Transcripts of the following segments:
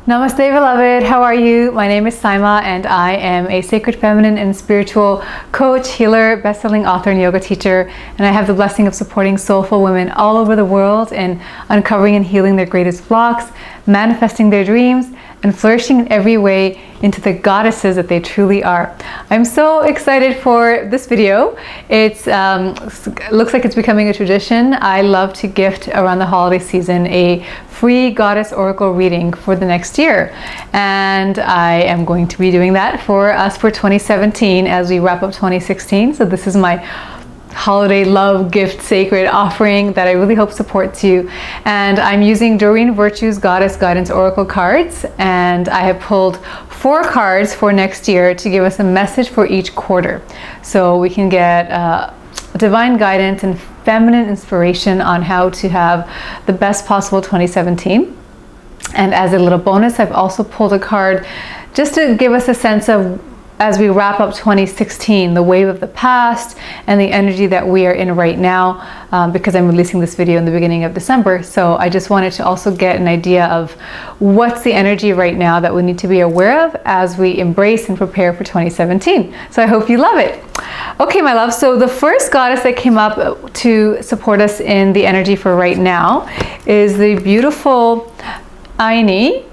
Namaste, beloved. How are you? My name is Syma, and I am a sacred feminine and spiritual coach, healer, best-selling author, and yoga teacher. And I have the blessing of supporting soulful women all over the world in uncovering and healing their greatest blocks, manifesting their dreams, and flourishing in every way into the goddesses that they truly are. I'm so excited for this video. It looks like it's becoming a tradition. I love to gift around the holiday season a free goddess oracle reading for the next year. And I am going to be doing that for us for 2017 as we wrap up 2016. So this is my holiday love gift sacred offering that I really hope supports you. And I'm using Doreen Virtue's Goddess Guidance Oracle cards, and I have pulled 4 cards for next year to give us a message for each quarter, so we can get divine guidance and feminine inspiration on how to have the best possible 2017. And as a little bonus, I've also pulled a card just to give us a sense of, as we wrap up 2016, the wave of the past and the energy that we are in right now, because I'm releasing this video in the beginning of December. So I just wanted to also get an idea of what's the energy right now that we need to be aware of as we embrace and prepare for 2017. So I hope you love it. Okay, my love, so the first goddess that came up to support us in the energy for right now is the beautiful Aini.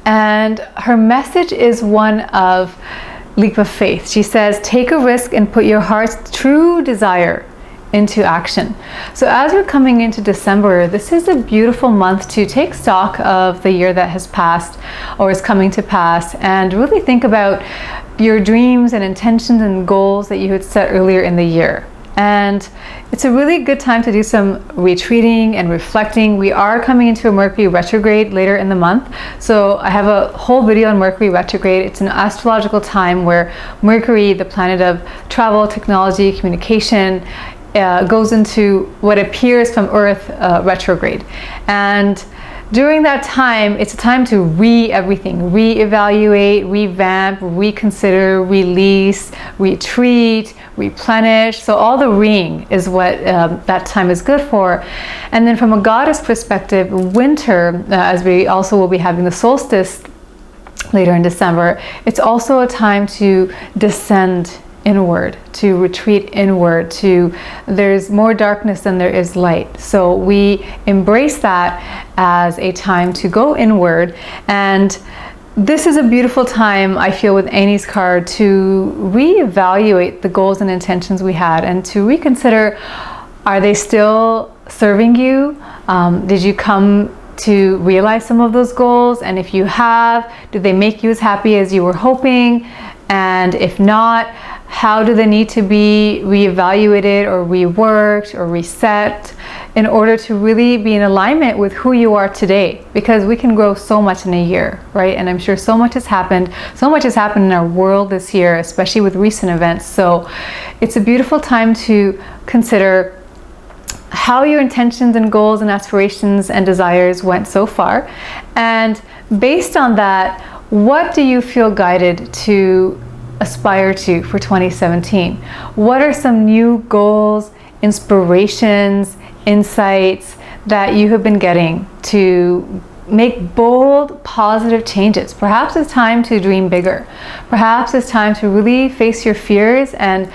And her message is one of leap of faith. She says, take a risk and put your heart's true desire into action. So as we're coming into December, this is a beautiful month to take stock of the year that has passed or is coming to pass, and really think about your dreams and intentions and goals that you had set earlier in the year. And it's a really good time to do some retreating and reflecting. We are coming into a Mercury retrograde later in the month. So I have a whole video on Mercury retrograde. It's an astrological time where Mercury, the planet of travel, technology, communication, goes into what appears from Earth retrograde. And during that time, it's a time to everything, reevaluate, revamp, reconsider, release, retreat, replenish. So all the reing is what that time is good for. And then from a goddess perspective, winter, as we also will be having the solstice later in December, it's also a time to descend inward, to retreat inward, there's more darkness than there is light. So we embrace that as a time to go inward. And this is a beautiful time, I feel, with Aini's card to reevaluate the goals and intentions we had and to reconsider, are they still serving you? Did you come to realize some of those goals? And if you have, did they make you as happy as you were hoping? And if not, how do they need to be reevaluated or reworked or reset in order to really be in alignment with who you are today? Because we can grow so much in a year, right? And I'm sure so much has happened. So much has happened in our world this year, especially with recent events. So it's a beautiful time to consider how your intentions and goals and aspirations and desires went so far. And based on that, what do you feel guided to aspire to for 2017? What are some new goals, inspirations, insights that you have been getting to make bold, positive changes? Perhaps it's time to dream bigger. Perhaps it's time to really face your fears and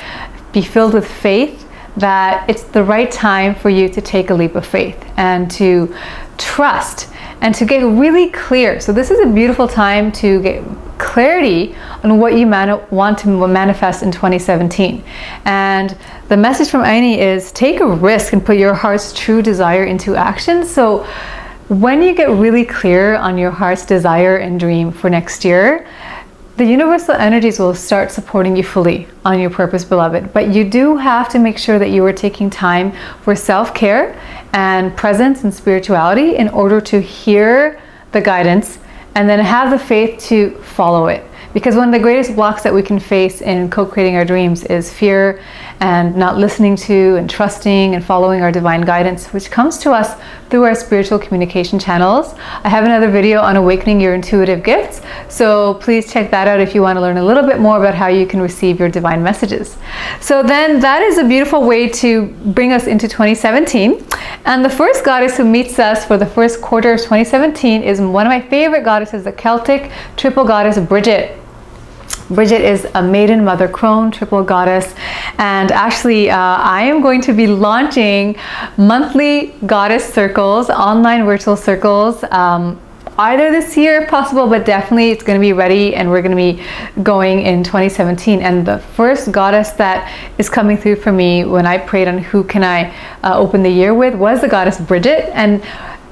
be filled with faith that it's the right time for you to take a leap of faith and to trust and to get really clear. So this is a beautiful time to get clarity on what you want to manifest in 2017. And the message from Aini is, take a risk and put your heart's true desire into action. So when you get really clear on your heart's desire and dream for next year, the universal energies will start supporting you fully on your purpose, beloved. But you do have to make sure that you are taking time for self-care and presence and spirituality in order to hear the guidance and then have the faith to follow it. Because one of the greatest blocks that we can face in co-creating our dreams is fear and not listening to and trusting and following our divine guidance, which comes to us through our spiritual communication channels. I have another video on awakening your intuitive gifts. So please check that out if you want to learn a little bit more about how you can receive your divine messages. So then that is a beautiful way to bring us into 2017. And the first goddess who meets us for the first quarter of 2017 is one of my favorite goddesses, the Celtic triple goddess Bridget. Bridget is a maiden, mother, crone, triple goddess, and actually I am going to be launching monthly goddess circles, online virtual circles, either this year if possible, but definitely it's going to be ready and we're going to be going in 2017. And the first goddess that is coming through for me when I prayed on who can I open the year with was the goddess Bridget. And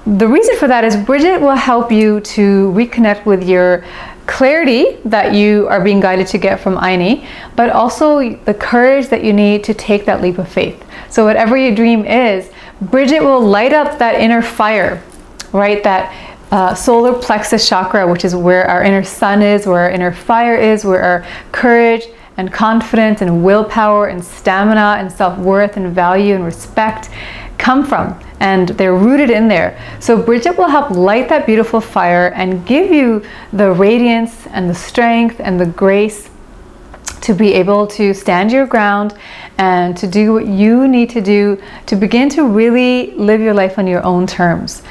the reason for that is Bridget will help you to reconnect with your clarity that you are being guided to get from Aini, but also the courage that you need to take that leap of faith. So whatever your dream is, Bridget will light up that inner fire, right? That solar plexus chakra, which is where our inner sun is, where our inner fire is, where our courage and confidence and willpower and stamina and self-worth and value and respect come from, and they're rooted in there. So Bridget will help light that beautiful fire and give you the radiance and the strength and the grace to be able to stand your ground and to do what you need to do to begin to really live your life on your own terms,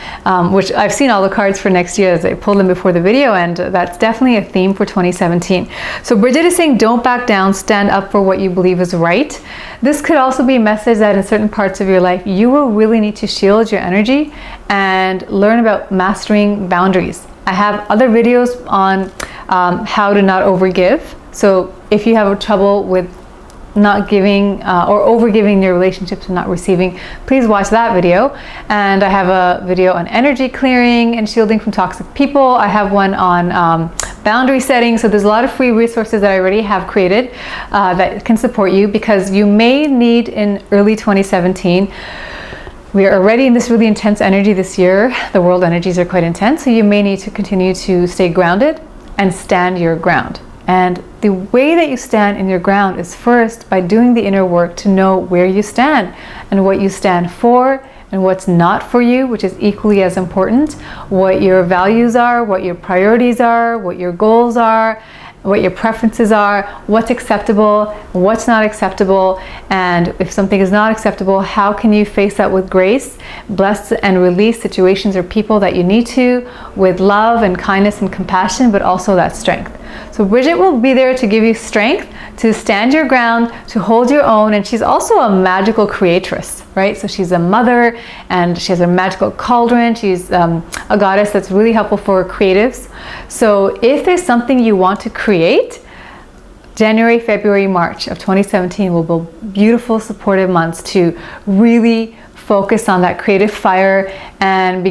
which I've seen all the cards for next year as I pulled them before the video, and that's definitely a theme for 2017. So Bridget is saying don't back down, stand up for what you believe is right. This could also be a message that in certain parts of your life you will really need to shield your energy and learn about mastering boundaries. I have other videos on how to not overgive. So if you have trouble with not giving or overgiving in your relationships and not receiving, please watch that video. And I have a video on energy clearing and shielding from toxic people. I have one on boundary setting. So there's a lot of free resources that I already have created that can support you, because you may need in early 2017. We are already in this really intense energy this year. The world energies are quite intense. So you may need to continue to stay grounded and stand your ground. And the way that you stand in your ground is first by doing the inner work to know where you stand and what you stand for and what's not for you, which is equally as important, what your values are, what your priorities are, what your goals are, what your preferences are, what's acceptable, what's not acceptable, and if something is not acceptable, how can you face that with grace, bless and release situations or people that you need to with love and kindness and compassion, but also that strength. So Bridget will be there to give you strength to stand your ground, to hold your own, and she's also a magical creatress, right? So she's a mother and she has a magical cauldron. She's a goddess that's really helpful for creatives. So if there's something you want to create, January, February, March of 2017 will be beautiful, supportive months to really focus on that creative fire and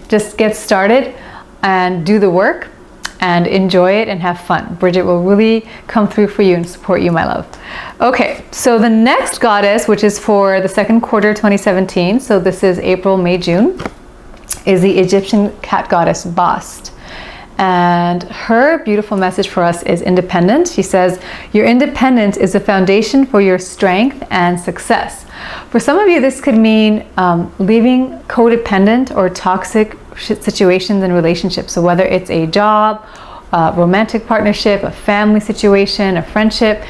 just get started and do the work and enjoy it and have fun. Bridget will really come through for you and support you, my love. Okay, so the next goddess, which is for the second quarter 2017, so this is April, May, June, is the Egyptian cat goddess Bast. And her beautiful message for us is independence. She says, your independence is the foundation for your strength and success. For some of you, this could mean leaving codependent or toxic situations and relationships. So whether it's a job, a romantic partnership, a family situation, a friendship,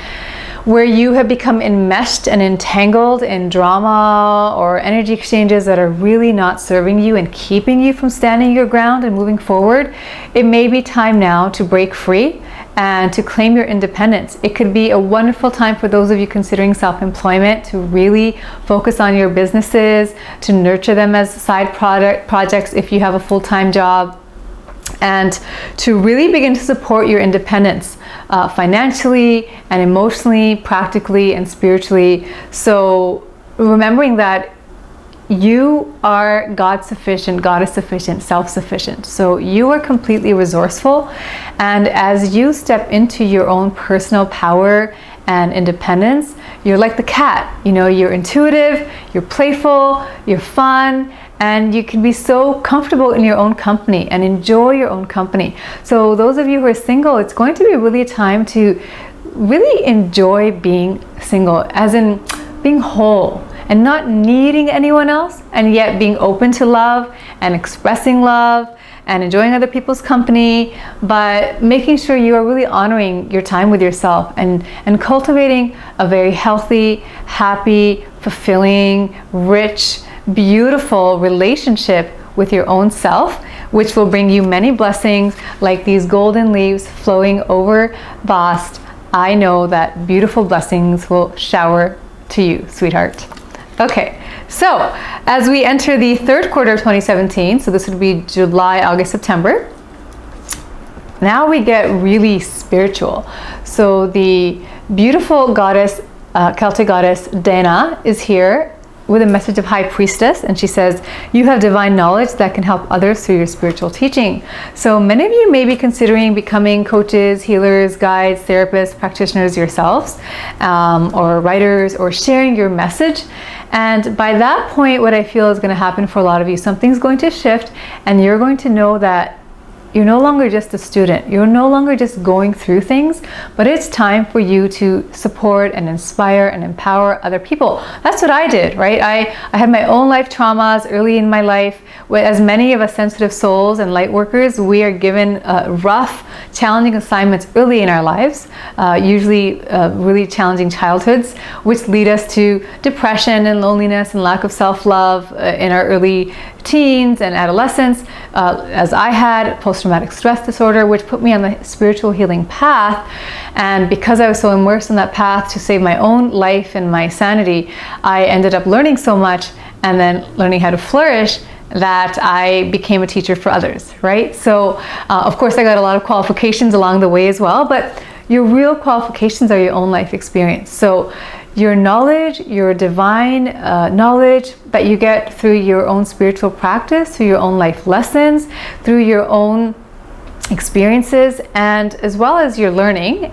where you have become enmeshed and entangled in drama or energy exchanges that are really not serving you and keeping you from standing your ground and moving forward, it may be time now to break free and to claim your independence. It could be a wonderful time for those of you considering self-employment to really focus on your businesses, to nurture them as side projects if you have a full-time job, and to really begin to support your independence financially and emotionally, practically and spiritually. So remembering that you are God sufficient, goddess sufficient, self-sufficient. So you are completely resourceful, and as you step into your own personal power and independence, you're like the cat. You know, you're intuitive, you're playful, you're fun, and you can be so comfortable in your own company and enjoy your own company. So those of you who are single, it's going to be really a time to really enjoy being single, as in being whole and not needing anyone else, and yet being open to love and expressing love and enjoying other people's company, but making sure you are really honoring your time with yourself and cultivating a very healthy, happy, fulfilling, rich, beautiful relationship with your own self, which will bring you many blessings like these golden leaves flowing over vast. I know that beautiful blessings will shower to you, sweetheart. Okay, so as we enter the third quarter of 2017, so this would be July, August, September, now we get really spiritual. So the beautiful goddess, Celtic goddess Dana is here with a message of High Priestess, and she says, you have divine knowledge that can help others through your spiritual teaching. So many of you may be considering becoming coaches, healers, guides, therapists, practitioners yourselves, or writers, or sharing your message. And by that point, what I feel is going to happen for a lot of you, something's going to shift, and you're going to know that you're no longer just a student. You're no longer just going through things, but it's time for you to support and inspire and empower other people. That's what I did, right? I had my own life traumas early in my life. As many of us sensitive souls and light workers, we are given rough, challenging assignments early in our lives, usually really challenging childhoods, which lead us to depression and loneliness and lack of self-love in our early teens and adolescence, as I had post-traumatic stress disorder, which put me on the spiritual healing path. And because I was so immersed in that path to save my own life and my sanity, I ended up learning so much and then learning how to flourish that I became a teacher for others, right? So of course I got a lot of qualifications along the way as well, but your real qualifications are your own life experience. So your knowledge, your divine knowledge that you get through your own spiritual practice, through your own life lessons, through your own experiences, and as well as your learning,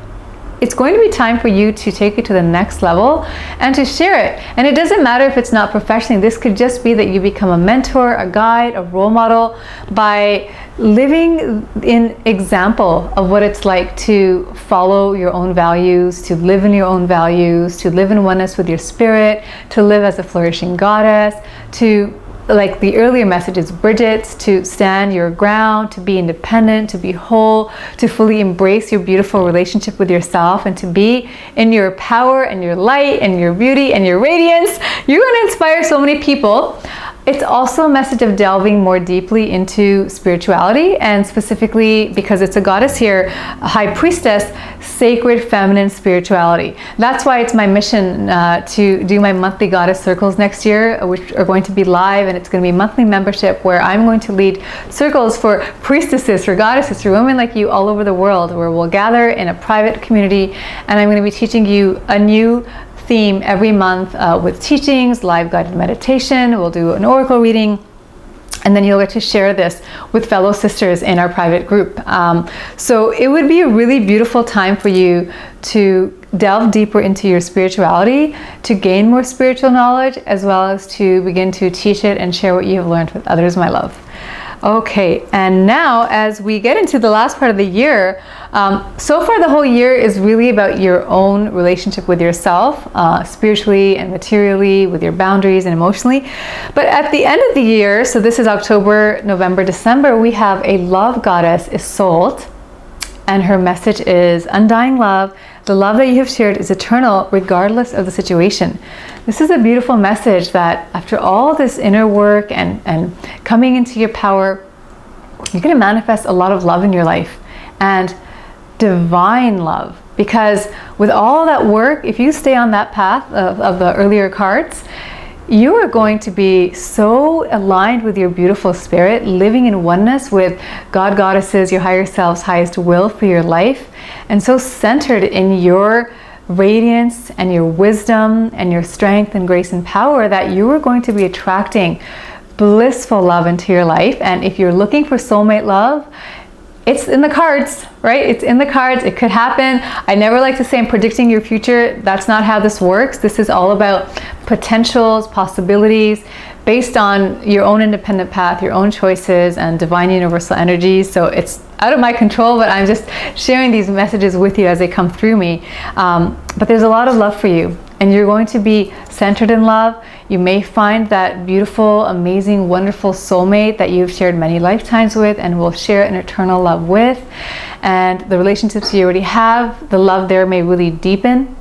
it's going to be time for you to take it to the next level and to share it. And it doesn't matter if it's not professionally. This could just be that you become a mentor, a guide, a role model by living in example of what it's like to follow your own values, to live in your own values, to live in oneness with your spirit, to live as a flourishing goddess, to, like the earlier messages, Bridget's, to stand your ground, to be independent, to be whole, to fully embrace your beautiful relationship with yourself, and to be in your power and your light and your beauty and your radiance. You're going to inspire so many people. It's also a message of delving more deeply into spirituality, and specifically, because it's a goddess here, a High Priestess, sacred feminine spirituality. That's why it's my mission to do my monthly goddess circles next year, which are going to be live, and it's going to be monthly membership where I'm going to lead circles for priestesses, for goddesses, for women like you all over the world, where we'll gather in a private community, and I'm going to be teaching you a new theme every month with teachings, live guided meditation. We'll do an oracle reading, and then you'll get to share this with fellow sisters in our private group. So it would be a really beautiful time for you to delve deeper into your spirituality, to gain more spiritual knowledge, as well as to begin to teach it and share what you have learned with others, my love. Okay, and now as we get into the last part of the year, so far the whole year is really about your own relationship with yourself, spiritually and materially, with your boundaries and emotionally. But at the end of the year, so this is October, November, December, we have a love goddess, Isolde, and her message is undying love. The love that you have shared is eternal regardless of the situation. This is a beautiful message that after all this inner work and coming into your power, you're going to manifest a lot of love in your life, and divine love. Because with all that work, if you stay on that path of the earlier cards, you are going to be so aligned with your beautiful spirit, living in oneness with God, goddesses, your higher self's highest will for your life, and so centered in your radiance and your wisdom and your strength and grace and power that you are going to be attracting blissful love into your life. And if you're looking for soulmate love, it's in the cards, right? It's in the cards. It could happen. I never like to say I'm predicting your future. That's not how this works. This is all about potentials, possibilities, based on your own independent path, your own choices, and divine universal energies. So it's out of my control, but I'm just sharing these messages with you as they come through me. But there's a lot of love for you and you're going to be centered in love. You may find that beautiful, amazing, wonderful soulmate that you've shared many lifetimes with and will share an eternal love with. And the relationships you already have, the love there may really deepen.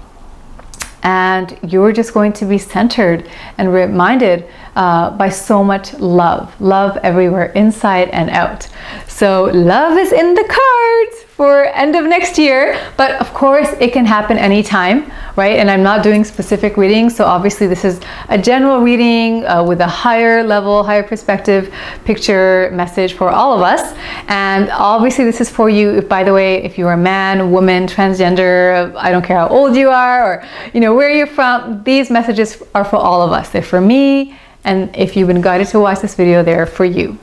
And you're just going to be centered and reminded by so much love. Love everywhere, inside and out. So love is in the cards for end of next year, but of course it can happen anytime, right? And I'm not doing specific readings, so obviously this is a general reading with a higher level, higher perspective picture message for all of us. And obviously this is for you, if, by the way, if you're a man, woman, transgender, I don't care how old you are or where you're from, these messages are for all of us. They're for me, and if you've been guided to watch this video, they're for you.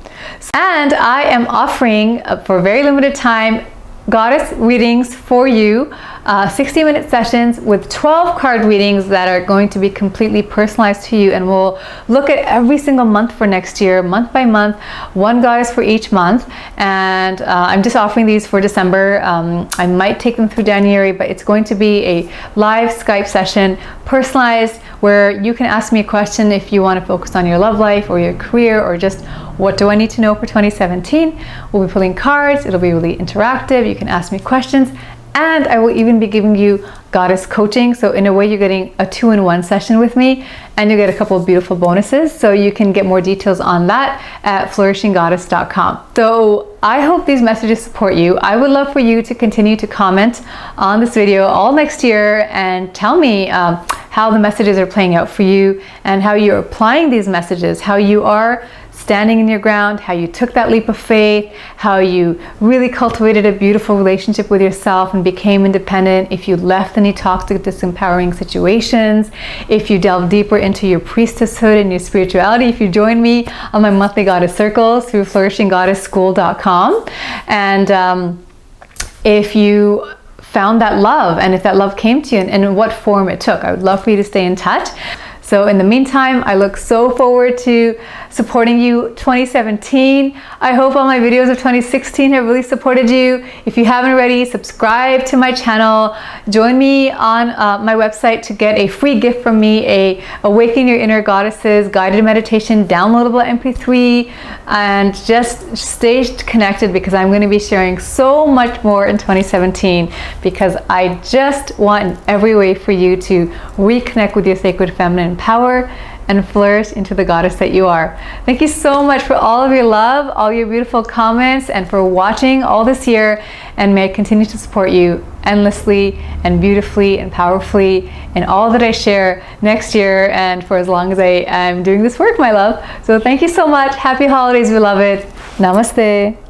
And I am offering for a very limited time goddess readings for you, 60-minute sessions with 12 card readings that are going to be completely personalized to you, and we'll look at every single month for next year, month by month, one goddess for each month. And I'm just offering these for December. I might take them through January, but it's going to be a live Skype session, personalized, where you can ask me a question if you want to focus on your love life or your career, or just what do I need to know for 2017. We'll be pulling cards. It'll be really interactive. You can ask me questions, and I will even be giving you goddess coaching. So in a way, you're getting a 2-in-1 session with me, and you get a couple of beautiful bonuses. So you can get more details on that at flourishinggoddess.com. So I hope these messages support you. I would love for you to continue to comment on this video all next year and tell me how the messages are playing out for you, and how you're applying these messages, how you are standing in your ground, how you took that leap of faith, how you really cultivated a beautiful relationship with yourself and became independent, if you left any toxic, disempowering situations, if you delve deeper into your priestesshood and your spirituality, if you join me on my monthly goddess circles through flourishinggoddessschool.com, and if you found that love, and if that love came to you, and in what form it took. I would love for you to stay in touch. So in the meantime, I look so forward to supporting you 2017. I hope all my videos of 2016 have really supported you. If you haven't already, subscribe to my channel. Join me on my website to get a free gift from me, a Awaken Your Inner Goddesses guided meditation downloadable MP3, and just stay connected, because I'm going to be sharing so much more in 2017, because I just want in every way for you to reconnect with your sacred feminine power and flourish into the goddess that you are. Thank you so much for all of your love, all your beautiful comments, and for watching all this year. And may I continue to support you endlessly and beautifully and powerfully in all that I share next year, and for as long as I am doing this work, my love. So thank you so much. Happy holidays, beloved. Namaste.